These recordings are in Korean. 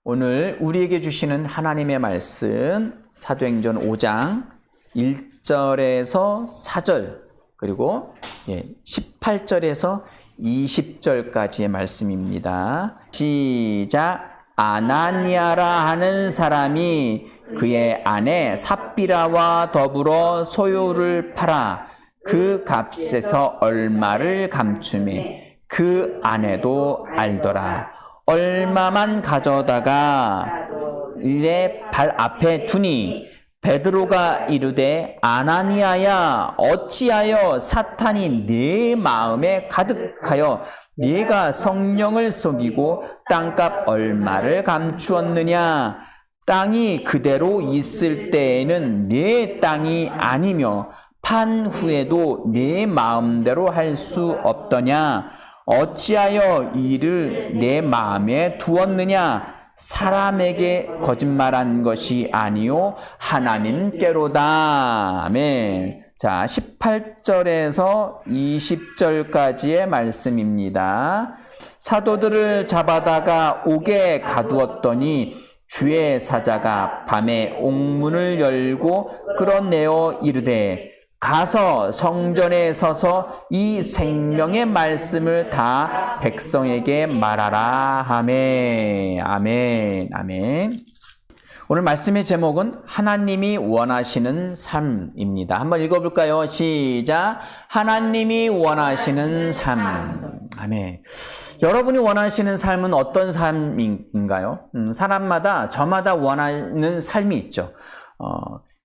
오늘 우리에게 주시는 하나님의 말씀 사도행전 5장 1절에서 4절 그리고 18절에서 20절까지의 말씀입니다. 시작. 아나니아라 하는 사람이 그의 아내 삽비라와 더불어 소유를 팔아 그 값에서 얼마를 감추매 그 아내도 알더라. 얼마만 가져다가 내 발 앞에 두니 베드로가 이르되 아나니아야 어찌하여 사탄이 네 마음에 가득하여 네가 성령을 속이고 땅값 얼마를 감추었느냐. 땅이 그대로 있을 때에는 네 땅이 아니며 판 후에도 네 마음대로 할 수 없더냐. 어찌하여 이를 내 마음에 두었느냐. 사람에게 거짓말한 것이 아니요 하나님께로다. 아멘. 자, 18절에서 20절까지의 말씀입니다. 사도들을 잡아다가 옥에 가두었더니 주의 사자가 밤에 옥문을 열고 끌어내어 이르되 가서 성전에 서서 이 생명의 말씀을 다 백성에게 말하라 하매. 아멘. 아멘. 오늘 말씀의 제목은 하나님이 원하시는 삶입니다. 한번 읽어볼까요? 시작. 하나님이 원하시는 삶. 아멘. 여러분이 원하시는 삶은 어떤 삶인가요? 사람마다 저마다 원하는 삶이 있죠.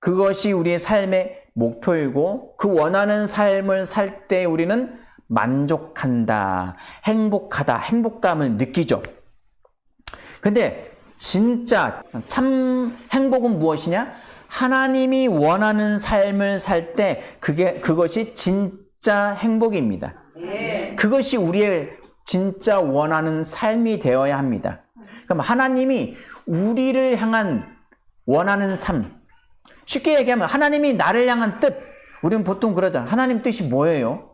그것이 우리의 삶의 목표이고 그 원하는 삶을 살 때 우리는 만족한다, 행복하다, 행복감을 느끼죠. 근데 진짜 참 행복은 무엇이냐? 하나님이 원하는 삶을 살 때 그것이 진짜 행복입니다. 그것이 우리의 진짜 원하는 삶이 되어야 합니다. 그럼 하나님이 우리를 향한 원하는 삶, 쉽게 얘기하면 하나님이 나를 향한 뜻, 우리는 보통 그러잖아요. 하나님 뜻이 뭐예요?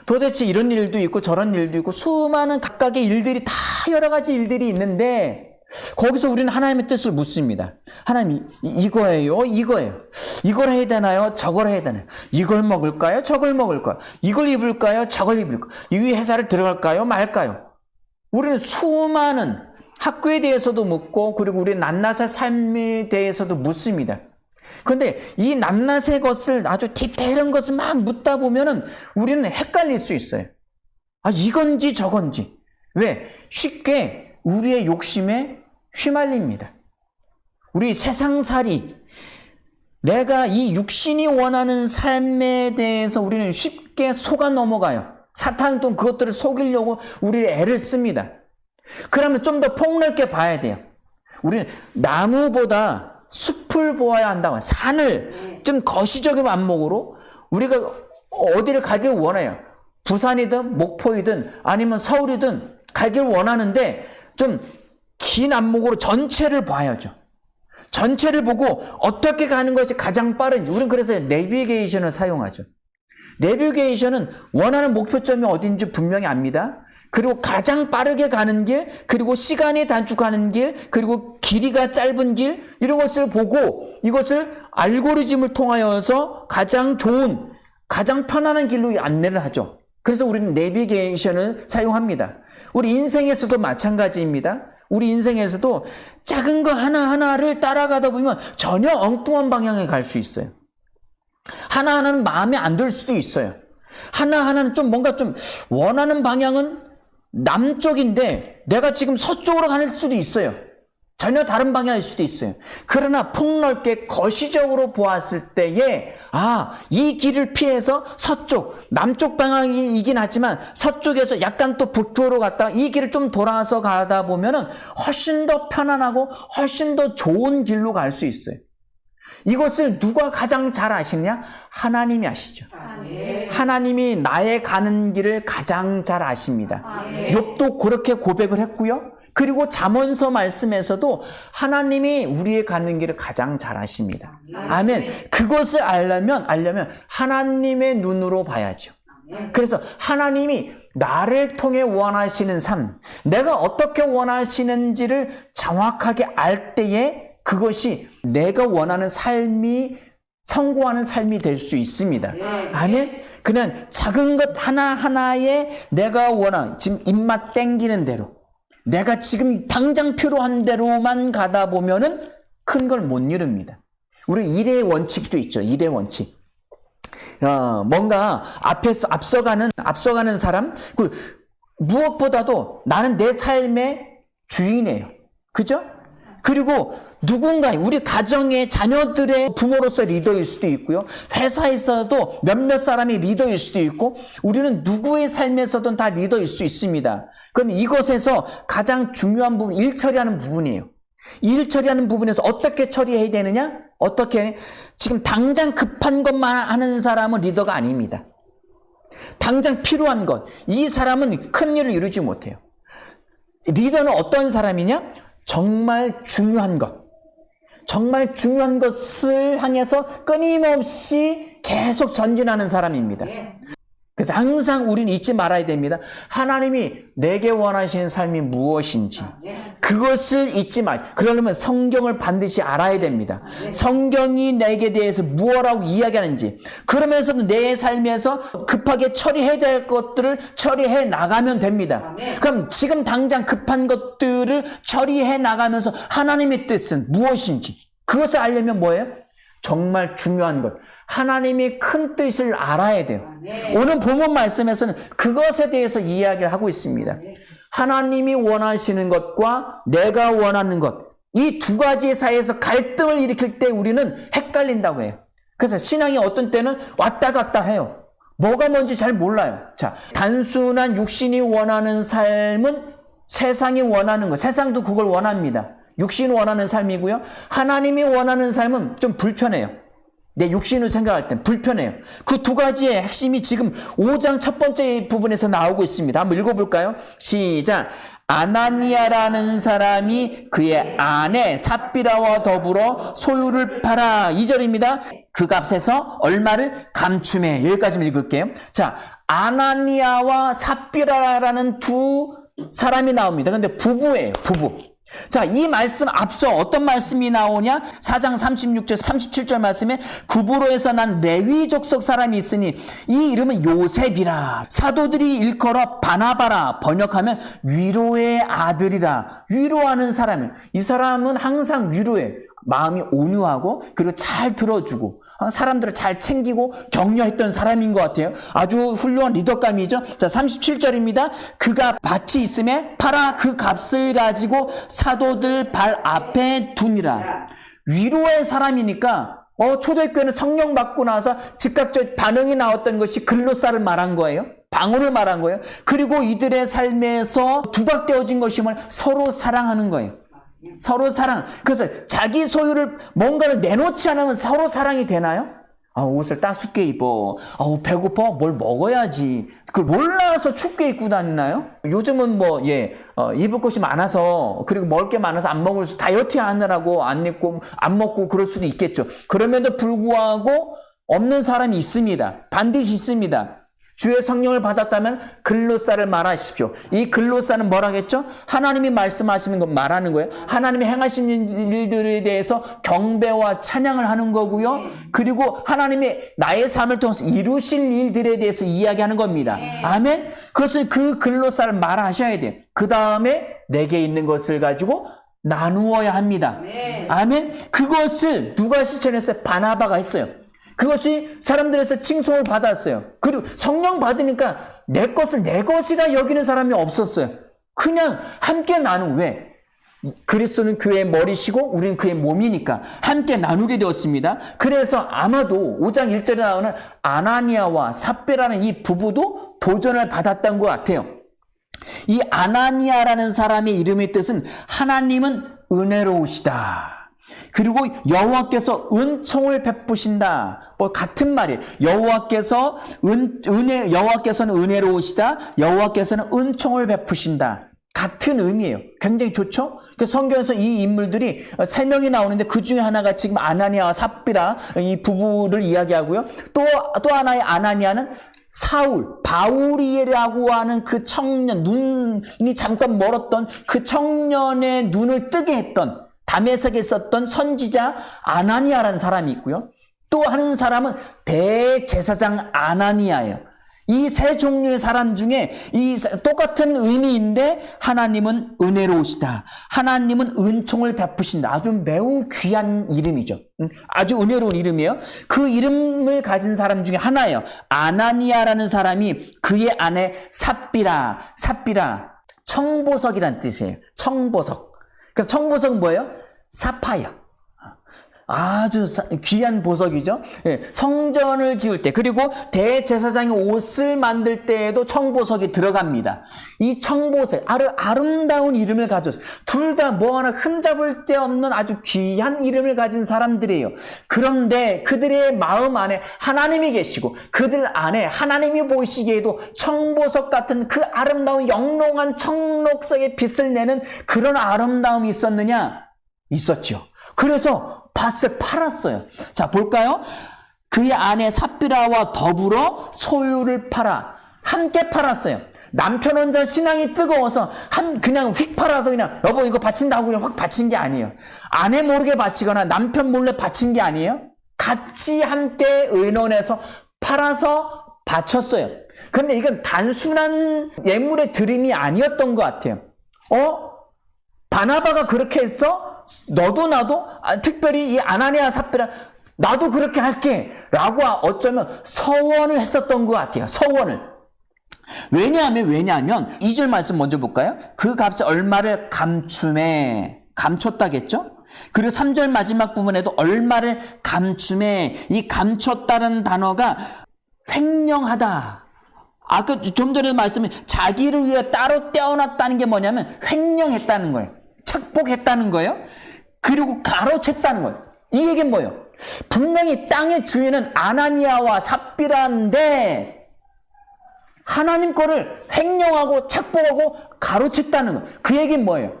도대체 이런 일도 있고 저런 일도 있고 수많은 각각의 일들이 다 여러 가지 일들이 있는데 거기서 우리는 하나님의 뜻을 묻습니다. 하나님 이거예요? 이거예요. 이걸 해야 되나요? 저걸 해야 되나요? 이걸 먹을까요? 저걸 먹을까요? 이걸 입을까요? 저걸 입을까요? 이 회사를 들어갈까요? 말까요? 우리는 수많은 학교에 대해서도 묻고 그리고 우리 낱낱의 삶에 대해서도 묻습니다. 그런데 이 낱낱의 것을 아주 디테일한 것을 막 묻다 보면은 우리는 헷갈릴 수 있어요. 아, 이건지 저건지. 왜? 쉽게 우리의 욕심에 휘말립니다. 우리 세상살이, 내가 이 육신이 원하는 삶에 대해서 우리는 쉽게 속아 넘어가요. 사탄은 또 그것들을 속이려고 우리를 애를 씁니다. 그러면 좀 더 폭넓게 봐야 돼요. 우리는 나무보다 숲을 보아야 한다고. 산을 좀 거시적인 안목으로 우리가 어디를 가길 원해요. 부산이든 목포이든 아니면 서울이든 가길 원하는데 좀 긴 안목으로 전체를 봐야죠. 전체를 보고 어떻게 가는 것이 가장 빠른지. 우리는 그래서 내비게이션을 사용하죠. 내비게이션은 원하는 목표점이 어딘지 분명히 압니다. 그리고 가장 빠르게 가는 길, 그리고 시간이 단축하는 길, 그리고 길이가 짧은 길, 이런 것을 보고 이것을 알고리즘을 통하여서 가장 좋은, 가장 편안한 길로 안내를 하죠. 그래서 우리는 내비게이션을 사용합니다. 우리 인생에서도 마찬가지입니다. 우리 인생에서도 작은 거 하나하나를 따라가다 보면 전혀 엉뚱한 방향에 갈 수 있어요. 하나하나는 마음에 안 들 수도 있어요. 하나하나는 좀 뭔가 좀 원하는 방향은 남쪽인데 내가 지금 서쪽으로 가는 수도 있어요. 전혀 다른 방향일 수도 있어요. 그러나 폭넓게 거시적으로 보았을 때에 이 길을 피해서 서쪽, 남쪽 방향이긴 하지만 서쪽에서 약간 또 북쪽으로 갔다가 이 길을 좀 돌아서 가다 보면은 훨씬 더 편안하고 훨씬 더 좋은 길로 갈 수 있어요. 이것을 누가 가장 잘 아시느냐? 하나님이 아시죠. 하나님이 나의 가는 길을 가장 잘 아십니다. 욥도 그렇게 고백을 했고요. 그리고 잠언서 말씀에서도 하나님이 우리의 가는 길을 가장 잘 아십니다. 아멘. 그것을 알려면 하나님의 눈으로 봐야죠. 그래서 하나님이 나를 통해 원하시는 삶, 내가 어떻게 원하시는지를 정확하게 알 때에 그것이 내가 원하는 삶이 성공하는 삶이 될 수 있습니다. 아멘? 그냥 작은 것 하나하나에 내가 지금 입맛 땡기는 대로, 내가 지금 당장 필요한 대로만 가다 보면은 큰 걸 못 이룹니다. 우리 일의 원칙도 있죠. 일의 원칙. 뭔가 앞서가는 사람, 무엇보다도 나는 내 삶의 주인이에요. 그죠? 그리고 누군가, 우리 가정의 자녀들의 부모로서 리더일 수도 있고요. 회사에서도 몇몇 사람이 리더일 수도 있고, 우리는 누구의 삶에서든 다 리더일 수 있습니다. 그럼 이것에서 가장 중요한 부분, 일 처리하는 부분이에요. 일 처리하는 부분에서 어떻게 처리해야 되느냐? 지금 당장 급한 것만 하는 사람은 리더가 아닙니다. 당장 필요한 것, 이 사람은 큰 일을 이루지 못해요. 리더는 어떤 사람이냐? 정말 중요한 것을 향해서 끊임없이 계속 전진하는 사람입니다. 그래서 항상 우리는 잊지 말아야 됩니다. 하나님이 내게 원하시는 삶이 무엇인지 그것을 잊지 마. 그러려면 성경을 반드시 알아야 됩니다. 성경이 내게 대해서 무엇라고 이야기하는지, 그러면서도 내 삶에서 급하게 처리해야 될 것들을 처리해 나가면 됩니다. 그럼 지금 당장 급한 것들을 처리해 나가면서 하나님의 뜻은 무엇인지 그것을 알려면 뭐예요? 정말 중요한 것, 하나님의 큰 뜻을 알아야 돼요. 오늘 본문 말씀에서는 그것에 대해서 이야기를 하고 있습니다. 하나님이 원하시는 것과 내가 원하는 것, 이 두 가지 사이에서 갈등을 일으킬 때 우리는 헷갈린다고 해요. 그래서 신앙이 어떤 때는 왔다 갔다 해요. 뭐가 뭔지 잘 몰라요. 자, 단순한 육신이 원하는 삶은 세상이 원하는 것, 세상도 그걸 원합니다. 육신이 원하는 삶이고요. 하나님이 원하는 삶은 좀 불편해요. 내 육신을 생각할 땐 불편해요. 그 두 가지의 핵심이 지금 5장 첫 번째 부분에서 나오고 있습니다. 한번 읽어볼까요? 시작. 아나니아라는 사람이 그의 아내 삽비라와 더불어 소유를 팔아. 2절입니다. 그 값에서 얼마를 감춤해. 여기까지 읽을게요. 자, 아나니아와 삽비라라는 두 사람이 나옵니다. 근데 부부예요. 부부. 자, 이 말씀 앞서 어떤 말씀이 나오냐? 4장 36절 37절 말씀에 구브로에서 난 레위 족속 사람이 있으니 이 이름은 요셉이라. 사도들이 일컬어 바나바라, 번역하면 위로의 아들이라. 위로하는 사람이에요. 이 사람은 항상 위로해. 마음이 온유하고 그리고 잘 들어주고 사람들을 잘 챙기고 격려했던 사람인 것 같아요. 아주 훌륭한 리더감이죠. 자, 37절입니다. 그가 밭이 있음에 팔아 그 값을 가지고 사도들 발 앞에 두니라. 위로의 사람이니까 초대교회는 성령 받고 나서 즉각적 반응이 나왔던 것이 글로사를 말한 거예요. 방언을 말한 거예요. 그리고 이들의 삶에서 두각되어진 것이 서로 사랑하는 거예요. 서로 사랑. 그래서 자기 소유를 뭔가를 내놓지 않으면 서로 사랑이 되나요? 옷을 따숩게 입어. 배고파? 뭘 먹어야지. 그걸 몰라서 춥게 입고 다니나요? 요즘은 입을 것이 많아서, 그리고 먹을 게 많아서 안 먹을 수, 다이어트 하느라고 안 입고, 안 먹고 그럴 수도 있겠죠. 그럼에도 불구하고 없는 사람이 있습니다. 반드시 있습니다. 주의 성령을 받았다면 글로사를 말하십시오. 이 글로사는 뭐라겠죠? 하나님이 말씀하시는 것 말하는 거예요. 하나님이 행하신 일들에 대해서 경배와 찬양을 하는 거고요. 그리고 하나님이 나의 삶을 통해서 이루실 일들에 대해서 이야기하는 겁니다. 아멘? 그것을 그 글로사를 말하셔야 돼요. 그 다음에 내게 있는 것을 가지고 나누어야 합니다. 아멘? 그것을 누가 실천했어요? 바나바가 했어요. 그것이 사람들에서 칭송을 받았어요. 그리고 성령 받으니까 내 것을 내 것이라 여기는 사람이 없었어요. 그냥 함께 나누고, 왜? 그리스도는 교회의 머리시고 우리는 그의 몸이니까 함께 나누게 되었습니다. 그래서 아마도 5장 1절에 나오는 아나니아와 삽비라는 이 부부도 도전을 받았던 것 같아요. 이 아나니아라는 사람의 이름의 뜻은 하나님은 은혜로우시다. 그리고 여호와께서 은총을 베푸신다. 같은 말이에요. 여호와께서는 은혜로우시다. 여호와께서는 은총을 베푸신다. 같은 의미예요. 굉장히 좋죠? 성경에서 이 인물들이 3명이 나오는데 그 중에 하나가 지금 아나니아와 삽비라 이 부부를 이야기하고요. 또 하나의 아나니아는 바울이라고 하는 그 청년, 눈이 잠깐 멀었던 그 청년의 눈을 뜨게 했던, 다메섹에 있었던 선지자 아나니아라는 사람이 있고요. 또 하는 사람은 대제사장 아나니아예요. 이 세 종류의 사람 중에 이 똑같은 의미인데 하나님은 은혜로우시다. 하나님은 은총을 베푸신다. 아주 매우 귀한 이름이죠. 아주 은혜로운 이름이에요. 그 이름을 가진 사람 중에 하나예요. 아나니아라는 사람이 그의 아내 삽비라, 청보석이란 뜻이에요. 청보석. 그럼 청보석은 뭐예요? 사파이어. 아주 귀한 보석이죠. 예, 성전을 지을 때, 그리고 대제사장의 옷을 만들 때에도 청보석이 들어갑니다. 이 청보석, 아름다운 이름을 가졌어요. 둘 다 뭐 하나 흠잡을 데 없는 아주 귀한 이름을 가진 사람들이에요. 그런데 그들의 마음 안에 하나님이 계시고, 그들 안에 하나님이 보시기에도 청보석 같은 그 아름다운 영롱한 청록색의 빛을 내는 그런 아름다움이 있었느냐? 있었죠. 그래서 밭을 팔았어요. 자, 볼까요? 그의 아내 삽비라와 더불어 소유를 팔아 함께 팔았어요. 남편 혼자 신앙이 뜨거워서 그냥 휙 팔아서 그냥 여보 이거 바친다고 그냥 확 바친 게 아니에요. 아내 모르게 바치거나 남편 몰래 바친 게 아니에요. 같이 함께 의논해서 팔아서 바쳤어요. 그런데 이건 단순한 예물의 드림이 아니었던 것 같아요. 바나바가 그렇게 했어? 너도 나도 특별히 이 아나니아 삽비라 나도 그렇게 할게 라고 어쩌면 서원을 했었던 것 같아요. 서원을. 왜냐하면 2절 말씀 먼저 볼까요? 그 값에 얼마를 감췄다겠죠? 그리고 3절 마지막 부분에도 얼마를 감춤해. 이 감췄다는 단어가 횡령하다. 아까 좀 전에 말씀에 자기를 위해 따로 떼어놨다는 게 뭐냐면 횡령했다는 거예요. 착복했다는 거예요. 그리고 가로챘다는 거예요. 이 얘기는 뭐예요? 분명히 땅의 주인은 아나니아와 삽비라인데 하나님 거를 횡령하고 착복하고 가로챘다는 거예요. 그 얘기는 뭐예요?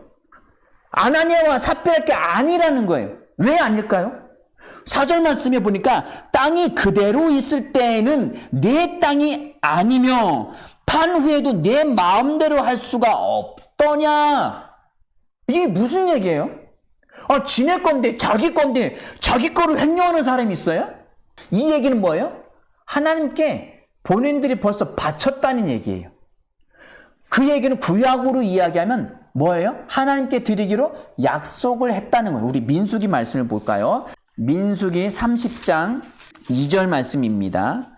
아나니아와 삽비랄 게 아니라는 거예요. 왜 아닐까요? 4절 말씀에 보니까 땅이 그대로 있을 때에는 내 땅이 아니며 판 후에도 내 마음대로 할 수가 없더냐. 이게 무슨 얘기예요? 지네 건데, 자기 건데, 자기 거를 횡령하는 사람이 있어요? 이 얘기는 뭐예요? 하나님께 본인들이 벌써 바쳤다는 얘기예요. 그 얘기는 구약으로 이야기하면 뭐예요? 하나님께 드리기로 약속을 했다는 거예요. 우리 민수기 말씀을 볼까요? 민수기 30장 2절 말씀입니다.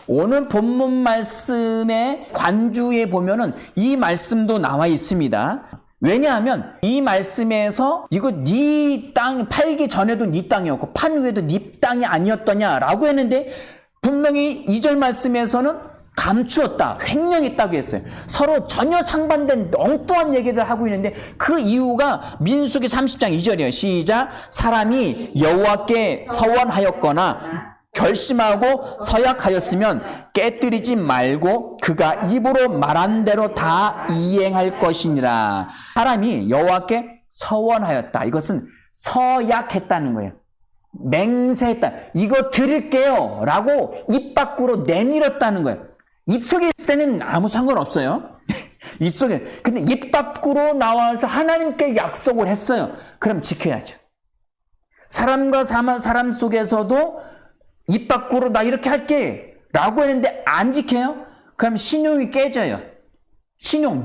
오늘 본문 말씀의 관주에 보면은 이 말씀도 나와 있습니다. 왜냐하면 이 말씀에서 이거 네 땅 팔기 전에도 네 땅이었고 판 후에도 네 땅이 아니었더냐라고 했는데 분명히 2절 말씀에서는 감추었다, 횡령했다고 했어요. 서로 전혀 상반된 엉뚱한 얘기를 하고 있는데 그 이유가 민수기 30장 2절이에요. 시작. 사람이 여호와께 서원하였거나 결심하고 서약하였으면 깨뜨리지 말고 그가 입으로 말한 대로 다 이행할 것이니라. 사람이 여호와께 서원하였다. 이것은 서약했다는 거예요. 맹세했다. 이거 드릴게요 라고 입 밖으로 내밀었다는 거예요. 입속에 있을 때는 아무 상관없어요. 입속에. 근데 입 밖으로 나와서 하나님께 약속을 했어요. 그럼 지켜야죠. 사람과 사람 속에서도 입 밖으로 나 이렇게 할게 라고 했는데 안 지켜요? 그럼 신용이 깨져요.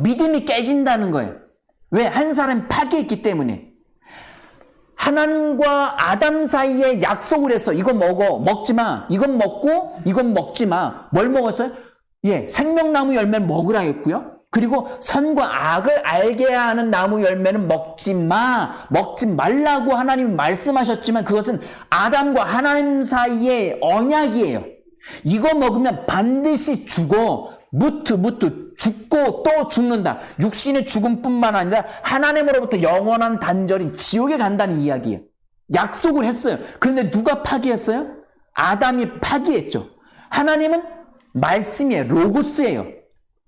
믿음이 깨진다는 거예요. 왜? 한 사람이 파기했기 때문에. 하나님과 아담 사이에 약속을 했어. 이거 먹지 마. 이건 먹고 이건 먹지 마. 뭘 먹었어요? 생명나무 열매를 먹으라 했고요. 그리고 선과 악을 알게 하는 나무 열매는 먹지 말라고 하나님이 말씀하셨지만 그것은 아담과 하나님 사이의 언약이에요. 이거 먹으면 반드시 죽어. 죽고 또 죽는다. 육신의 죽음뿐만 아니라 하나님으로부터 영원한 단절인 지옥에 간다는 이야기예요. 약속을 했어요. 그런데 누가 파기했어요? 아담이 파기했죠. 하나님은 말씀이에요. 로고스예요.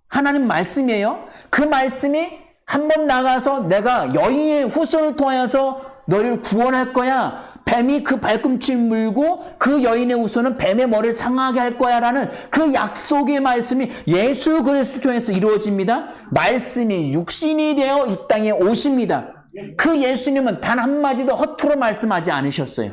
하나님 말씀이에요. 그 말씀이 한번 나가서 내가 여인의 후손을 통하여서 너희를 구원할 거야. 뱀이 그 발꿈치를 물고 그 여인의 후손은 뱀의 머리를 상하게 할 거야 라는 그 약속의 말씀이 예수 그리스도 통해서 이루어집니다. 말씀이 육신이 되어 이 땅에 오십니다. 그 예수님은 단 한마디도 허투루 말씀하지 않으셨어요.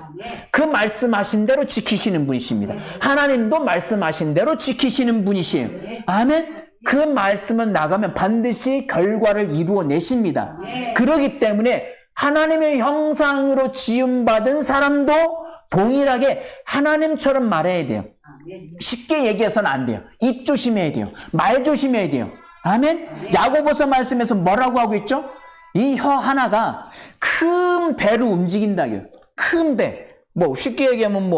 그 말씀하신 대로 지키시는 분이십니다. 하나님도 말씀하신 대로 지키시는 분이시에요. 아멘. 그 말씀은 나가면 반드시 결과를 이루어내십니다. 그렇기 때문에 하나님의 형상으로 지음받은 사람도 동일하게 하나님처럼 말해야 돼요. 쉽게 얘기해서는 안 돼요. 입 조심해야 돼요. 말 조심해야 돼요. 아멘. 야고보서 말씀에서 뭐라고 하고 있죠? 이 혀 하나가 큰 배를 움직인다고요. 큰 배. 뭐 쉽게 얘기하면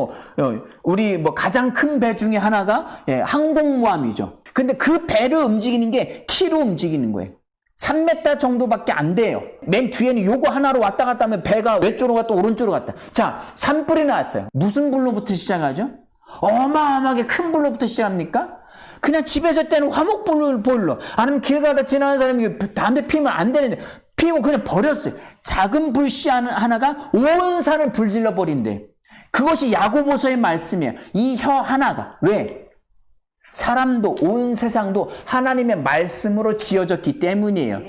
우리 가장 큰 배 중에 하나가 항공모함이죠. 근데 그 배를 움직이는 게 키로 움직이는 거예요. 3m 정도밖에 안 돼요. 맨 뒤에는 요거 하나로 왔다 갔다 하면 배가 왼쪽으로 갔다 오른쪽으로 갔다. 자, 산불이 나왔어요. 무슨 불로부터 시작하죠? 어마어마하게 큰 불로부터 시작합니까? 그냥 집에서 때는 화목불로 보일러. 아니면 길 가다 지나는 사람이 담배 피우면 안 되는데 피우고 그냥 버렸어요. 작은 불씨 하나가 온 산을 불질러 버린대. 그것이 야고보서의 말씀이에요. 이 혀 하나가. 왜? 사람도 온 세상도 하나님의 말씀으로 지어졌기 때문이에요.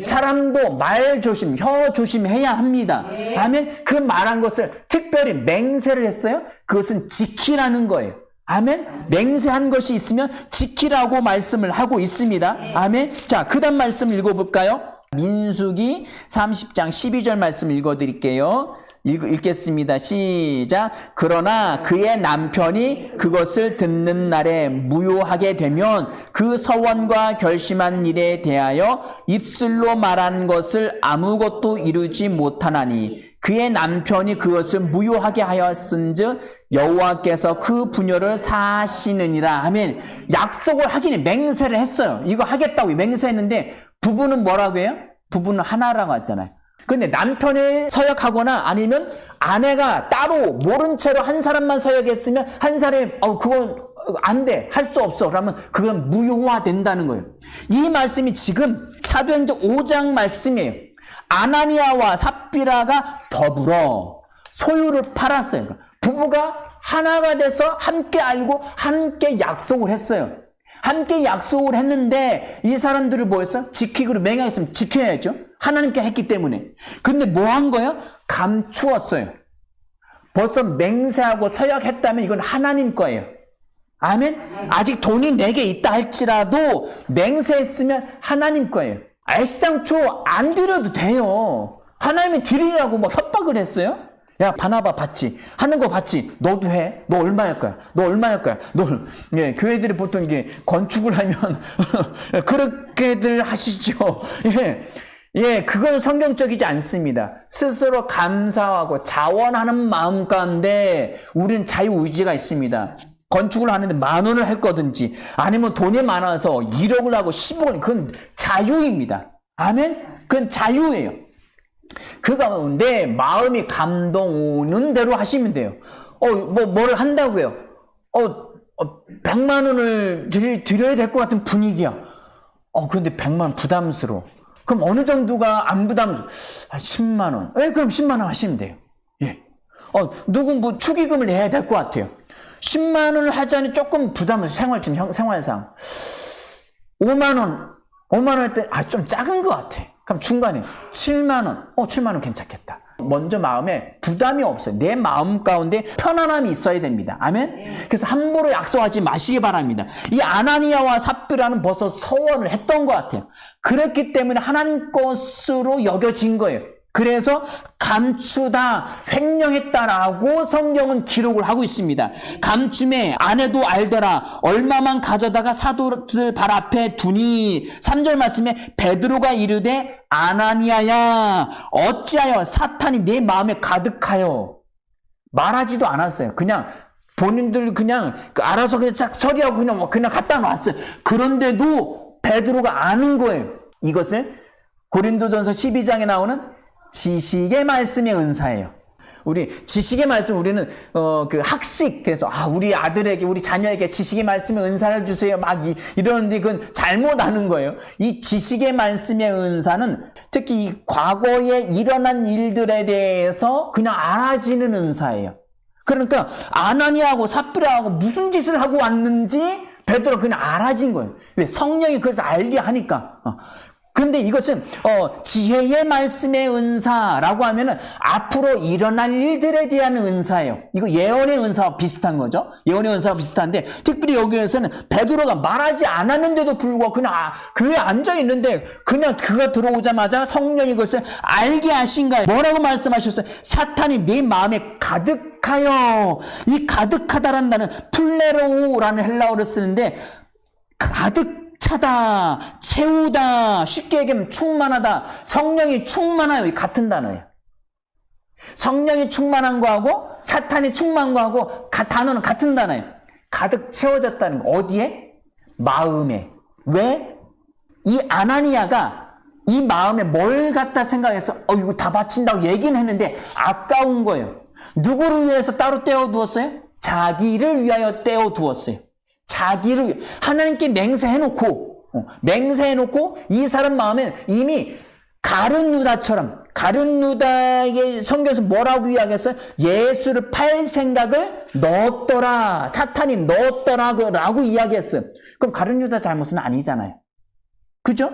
사람도 말 조심, 혀 조심해야 합니다. 아멘. 그 말한 것을 특별히 맹세를 했어요. 그것은 지키라는 거예요. 아멘. 맹세한 것이 있으면 지키라고 말씀을 하고 있습니다. 아멘. 자, 그 다음 말씀 읽어볼까요? 민수기 30장 12절 말씀 읽어드릴게요. 읽겠습니다. 시작. 그러나 그의 남편이 그것을 듣는 날에 무효하게 되면 그 서원과 결심한 일에 대하여 입술로 말한 것을 아무것도 이루지 못하나니 그의 남편이 그것을 무효하게 하였은즉 여호와께서 그 부녀를 사하시느니라. 아멘. 약속을 하긴 맹세를 했어요. 이거 하겠다고 맹세했는데 부부는 뭐라고 해요? 부부는 하나라고 했잖아요. 근데 남편이 서약하거나 아니면 아내가 따로 모른 채로 한 사람만 서약했으면 한 사람이 그건 안 돼. 할 수 없어. 그러면 그건 무효화된다는 거예요. 이 말씀이 지금 사도행전 5장 말씀이에요. 아나니아와 삽비라가 더불어 소유를 팔았어요. 부부가 하나가 돼서 함께 알고 함께 약속을 했어요. 함께 약속을 했는데 이 사람들을 뭐였어? 지키기로 맹약했으면 지켜야죠. 하나님께 했기 때문에. 근데 뭐 한 거예요? 감추었어요. 벌써 맹세하고 서약했다면 이건 하나님 거예요. 아멘? 아직 돈이 내게 있다 할지라도 맹세했으면 하나님 거예요. 애시당초 안 드려도 돼요. 하나님이 드리라고 협박을 했어요? 야, 바나바 봤지? 하는 거 봤지? 너도 해? 너 얼마 할 거야? 너 얼마 할 거야? 교회들이 보통 이게 건축을 하면 그렇게들 하시죠. 그건 성경적이지 않습니다. 스스로 감사하고 자원하는 마음 가운데 우리는 자유의지가 있습니다. 건축을 하는데 10,000원을 할 거든지 아니면 돈이 많아서 1억을 하고 10억을 그건 자유입니다. 아멘? 그건 자유예요. 그 가운데 마음이 감동 오는 대로 하시면 돼요. 뭐를 한다고요? 100만 원을 드려야 될 것 같은 분위기야. 근데 100만 원 부담스러워. 그럼 어느 정도가 안 부담스러워? 10만 원. 그럼 10만 원 하시면 돼요. 예. 누군 축의금을 내야 될 것 같아요. 10만 원을 하자니 조금 부담스러워. 생활상. 5만 원 할 때, 좀 작은 것 같아. 그럼 중간에 7만 원. 7만 원 괜찮겠다. 먼저 마음에 부담이 없어요. 내 마음 가운데 편안함이 있어야 됩니다. 아멘? 그래서 함부로 약속하지 마시기 바랍니다. 이 아나니아와 삽비라는 벌써 서원을 했던 것 같아요. 그렇기 때문에 하나님 것으로 여겨진 거예요. 그래서 감추다, 횡령했다라고 성경은 기록을 하고 있습니다. 감춤에 아내도 알더라. 얼마만 가져다가 사도들 발 앞에 두니. 3절 말씀에 베드로가 이르되 아나니아야 어찌하여 사탄이 내 마음에 가득하여. 말하지도 않았어요. 그냥 본인들 그냥 알아서 그냥 딱 처리하고 그냥 갖다 놨어요. 그런데도 베드로가 아는 거예요. 이것을 고린도전서 12장에 나오는 지식의 말씀의 은사예요. 우리 지식의 말씀 우리는 그 학식 그래서 우리 아들에게 우리 자녀에게 지식의 말씀의 은사를 주세요 막 이러는데 그건 잘못 아는 거예요. 이 지식의 말씀의 은사는 특히 이 과거에 일어난 일들에 대해서 그냥 알아지는 은사예요. 그러니까 아나니아하고 삽비라하고 무슨 짓을 하고 왔는지 베드로가 그냥 알아진 거예요. 왜? 성령이 그래서 알게 하니까. 근데 이것은 지혜의 말씀의 은사라고 하면은 앞으로 일어날 일들에 대한 은사예요. 이거 예언의 은사와 비슷한 거죠. 예언의 은사와 비슷한데 특별히 여기에서는 베드로가 말하지 않았는데도 불구하고 그냥 교회에 앉아 있는데 그냥 그가 들어오자마자 성령이 그것을 알게 하신 거예요. 뭐라고 말씀하셨어요? 사탄이 네 마음에 가득하여. 이 가득하다라는 단어는 플레로우라는 헬라어를 쓰는데 가득 차다, 채우다, 쉽게 얘기하면 충만하다, 성령이 충만하여 같은 단어예요. 성령이 충만한 거하고 사탄이 충만한 거하고 단어는 같은 단어예요. 가득 채워졌다는 거. 어디에? 마음에. 왜? 이 아나니아가 이 마음에 뭘 갖다 생각해서 이거 다 바친다고 얘기는 했는데 아까운 거예요. 누구를 위해서 따로 떼어두었어요? 자기를 위하여 떼어두었어요. 자기를 하나님께 맹세해놓고 이 사람 마음에 이미 가룟 유다에게 성경에서 뭐라고 이야기했어요? 예수를 팔 생각을 넣었더라. 사탄이 넣었더라고 이야기했어요. 그럼 가룟 유다 잘못은 아니잖아요. 그죠?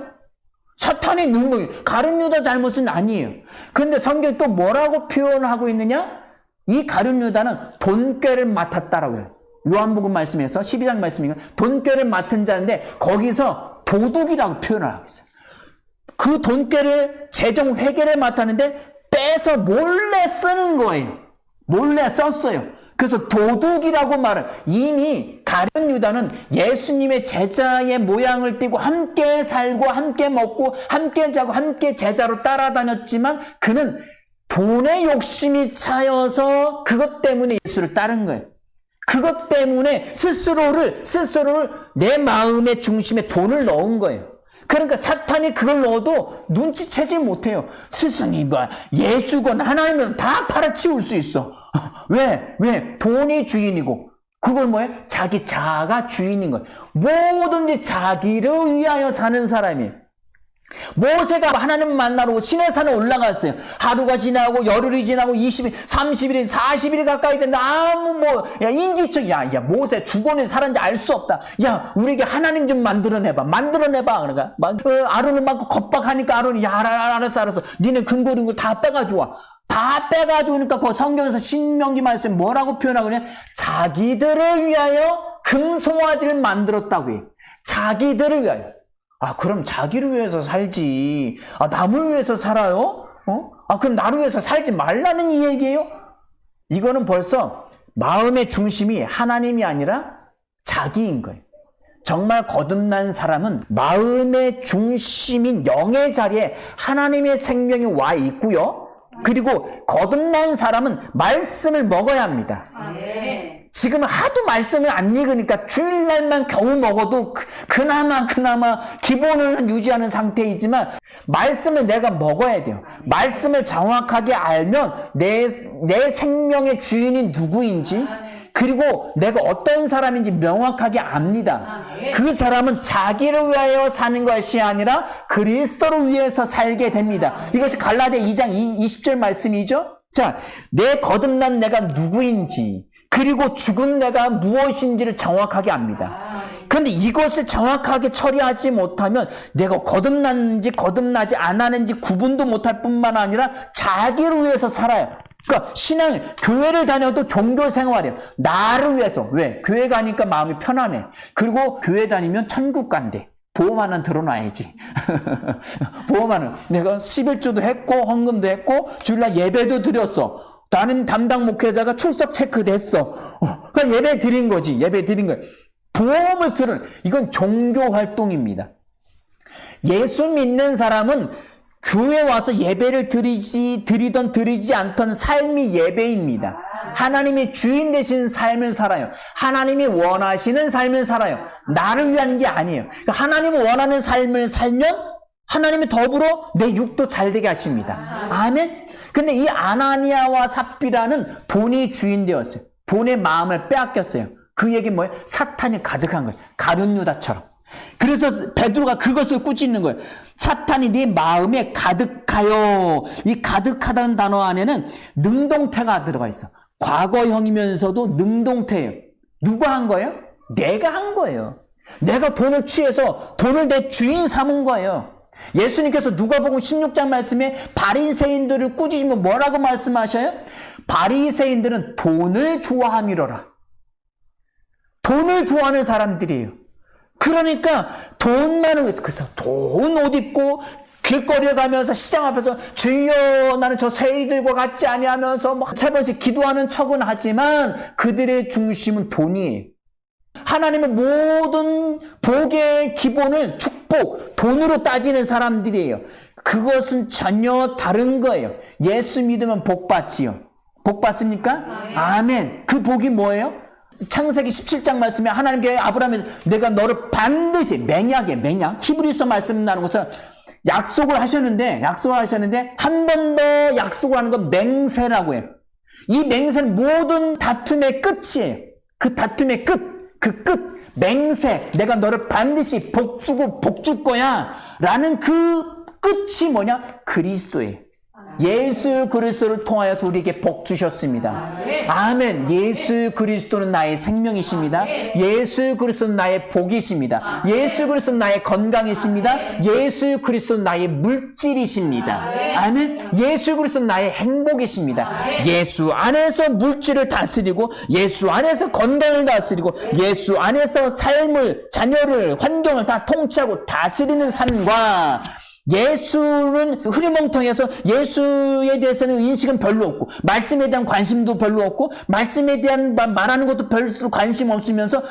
사탄이 넣은 거예요. 가룟 유다 잘못은 아니에요. 그런데 성경이 또 뭐라고 표현하고 있느냐? 이 가룟 유다는 돈꾀를 맡았다라고 해요. 요한복음 말씀에서 12장 말씀이고 돈꾀를 맡은 자인데 거기서 도둑이라고 표현을 하고 있어요. 그 돈꾀를 재정 회계를 맡았는데 빼서 몰래 쓰는 거예요. 몰래 썼어요. 그래서 도둑이라고 말을 이미 가룟 유다는 예수님의 제자의 모양을 띠고 함께 살고 함께 먹고 함께 자고 함께 제자로 따라다녔지만 그는 돈의 욕심이 차여서 그것 때문에 예수를 따른 거예요. 그것 때문에 스스로를 내 마음의 중심에 돈을 넣은 거예요. 그러니까 사탄이 그걸 넣어도 눈치채지 못해요. 스승이 예수건 하나님은 다 팔아치울 수 있어. 왜? 돈이 주인이고 그건 뭐예요? 자기 자아가 주인인 거예요. 뭐든지 자기를 위하여 사는 사람이에요. 모세가 하나님 만나러 시내산에 올라갔어요. 하루가 지나고 열흘이 지나고 20일, 30일, 40일 가까이 됐는데 인기척 모세 죽었는지 살았는지 알 수 없다. 우리에게 하나님 좀 만들어내봐. 그러니까 아론을 막 겁박하니까 아론이 알았어. 니네 근거리는 거 다 빼가지고 와. 다 빼가지고니까 그 성경에서 신명기 말씀 뭐라고 표현하거든요? 자기들을 위하여 금송아지를 만들었다고 해요. 자기들을 위하여. 그럼 자기를 위해서 살지. 남을 위해서 살아요? 그럼 나를 위해서 살지 말라는 이 얘기예요? 이거는 벌써 마음의 중심이 하나님이 아니라 자기인 거예요. 정말 거듭난 사람은 마음의 중심인 영의 자리에 하나님의 생명이 와 있고요. 그리고 거듭난 사람은 말씀을 먹어야 합니다. 지금은 하도 말씀을 안 읽으니까 주일날만 겨우 먹어도 그나마 기본을 유지하는 상태이지만 말씀을 내가 먹어야 돼요. 말씀을 정확하게 알면 내 생명의 주인이 누구인지 그리고 내가 어떤 사람인지 명확하게 압니다. 그 사람은 자기를 위하여 사는 것이 아니라 그리스도를 위해서 살게 됩니다. 이것이 갈라디아 2장 20절 말씀이죠. 자, 내 거듭난 내가 누구인지 그리고 죽은 내가 무엇인지를 정확하게 압니다. 그런데 이것을 정확하게 처리하지 못하면 내가 거듭났는지 거듭나지 않았는지 구분도 못할 뿐만 아니라 자기를 위해서 살아요. 그러니까 교회를 다녀도 종교 생활이에요. 나를 위해서. 왜? 교회 가니까 마음이 편안해. 그리고 교회 다니면 천국 간대. 보험 하나 들어놔야지. 보험 하나. 내가 11조도 했고 헌금도 했고 주일날 예배도 드렸어. 나는 담당 목회자가 출석 체크됐어. 그냥 예배 드린 거지. 예배 드린 거예요. 보험을 이건 종교 활동입니다. 예수 믿는 사람은 교회 와서 예배를 드리던 드리지 않던 삶이 예배입니다. 하나님이 주인 되신 삶을 살아요. 하나님이 원하시는 삶을 살아요. 나를 위한 게 아니에요. 그러니까 하나님이 원하는 삶을 살면 하나님이 더불어 내 육도 잘되게 하십니다. 아멘. 근데 이 아나니아와 삽비라는 본이 주인 되었어요. 본의 마음을 빼앗겼어요. 그 얘기는 뭐예요? 사탄이 가득한 거예요. 가룟 유다처럼. 그래서 베드로가 그것을 꾸짖는 거예요. 사탄이 네 마음에 가득하여. 이 가득하다는 단어 안에는 능동태가 들어가 있어. 과거형이면서도 능동태예요. 누가 한 거예요? 내가 한 거예요. 내가 돈을 취해서 돈을 내 주인 삼은 거예요. 예수님께서 누가복음 16장 말씀에 바리새인들을 꾸짖으면 뭐라고 말씀하셔요? 바리새인들은 돈을 좋아함이로라. 돈을 좋아하는 사람들이에요. 그러니까 돈 많은 거예요. 그래서 돈 옷 입고 길거리에 가면서 시장 앞에서 주여 나는 저 세리들과 같지 아니하면서 뭐 세 번씩 기도하는 척은 하지만 그들의 중심은 돈이에요. 하나님의 모든 복의 기본을 축복, 돈으로 따지는 사람들이에요. 그것은 전혀 다른 거예요. 예수 믿으면 복 받지요. 복 받습니까? 아멘. 그 복이 뭐예요? 창세기 17장 말씀에 하나님께 아브라함이 내가 너를 반드시 맹약 히브리서 말씀 나누는 것처럼 약속을 하셨는데 한 번 더 약속을 하는 건 맹세라고 해요. 이 맹세는 모든 다툼의 끝이에요. 그 다툼의 끝. 그 끝, 맹세, 내가 너를 반드시 복 줄 거야. 라는 그 끝이 뭐냐? 그리스도예요. 예수 그리스도를 통하여서 우리에게 복 주셨습니다. 아멘. 예수 그리스도는 나의 생명이십니다. 예수 그리스도는 나의 복이십니다. 예수 그리스도는 나의 건강이십니다. 예수 그리스도는 나의 물질이십니다. 아멘. 예수 그리스도는 나의 행복이십니다. 예수 안에서 물질을 다스리고 예수 안에서 건강을 다스리고 예수 안에서 삶을, 자녀를, 환경을 다 통치하고 다스리는 삶과 예수는 흐리멍텅해서 예수에 대해서는 인식은 별로 없고 말씀에 대한 관심도 별로 없고 말씀에 대한 말하는 것도 별로 관심 없으면서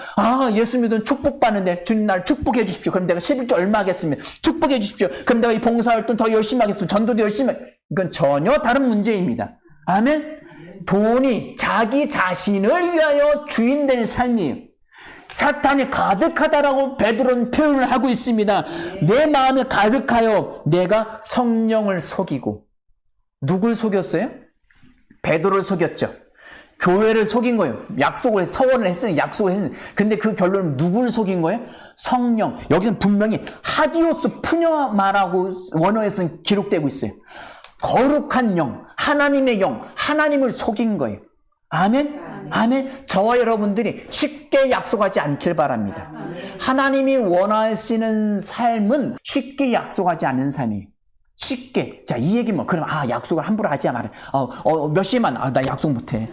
예수 믿으면 축복받는데 주님 나를 축복해 주십시오. 그럼 내가 11조 얼마 하겠습니다. 축복해 주십시오. 그럼 내가 이 봉사활동 더 열심히 하겠습니다. 전도도 열심히 이건 전혀 다른 문제입니다. 아멘. 돈이 자기 자신을 위하여 주인 되는 삶이에요. 사탄이 가득하다라고 베드로는 표현을 하고 있습니다. 내 마음에 가득하여 내가 성령을 속이고. 누굴 속였어요? 베드로를 속였죠. 교회를 속인 거예요. 약속을 서원을 했으니 약속을 했으니. 근데 그 결론은 누굴 속인 거예요? 성령. 여기서는 분명히 하기오스 푸녀마라고 원어에서는 기록되고 있어요. 거룩한 영, 하나님의 영, 하나님을 속인 거예요. 아멘? 아멘. 저와 여러분들이 쉽게 약속하지 않길 바랍니다. 하나님이 원하시는 삶은 쉽게 약속하지 않는 삶이에요. 쉽게. 자, 이 얘기면, 그럼, 약속을 함부로 하지 말아. 몇 시에만, 나 약속 못해.